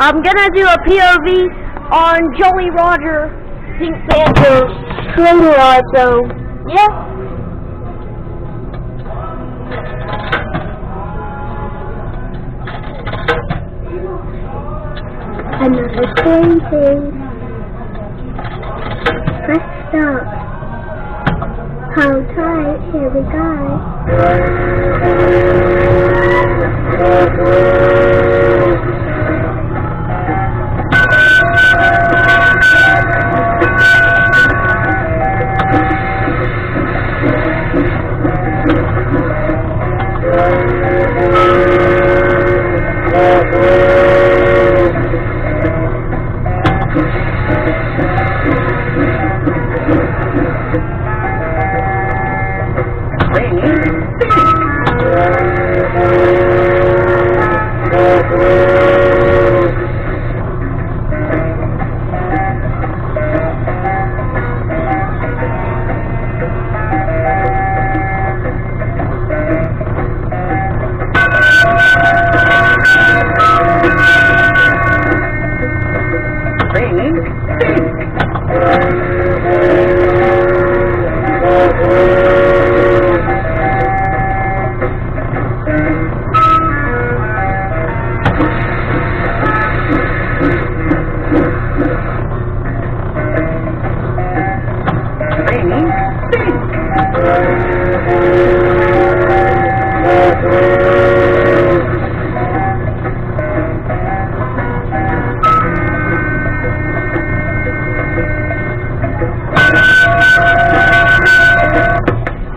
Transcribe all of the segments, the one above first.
I'm gonna do a POV on Jolly Roger, Pink Panther train ride, so yeah. Another painting. Let's stop. Hold tight, here we go.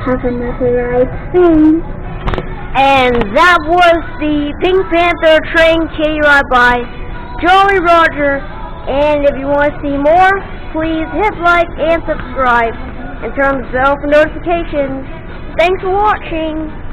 Have another ride soon. And that was the Pink Panther train kiddie ride by Jolly Roger. And if you want to see more, please hit like and subscribe and turn on the bell for notifications. Thanks for watching.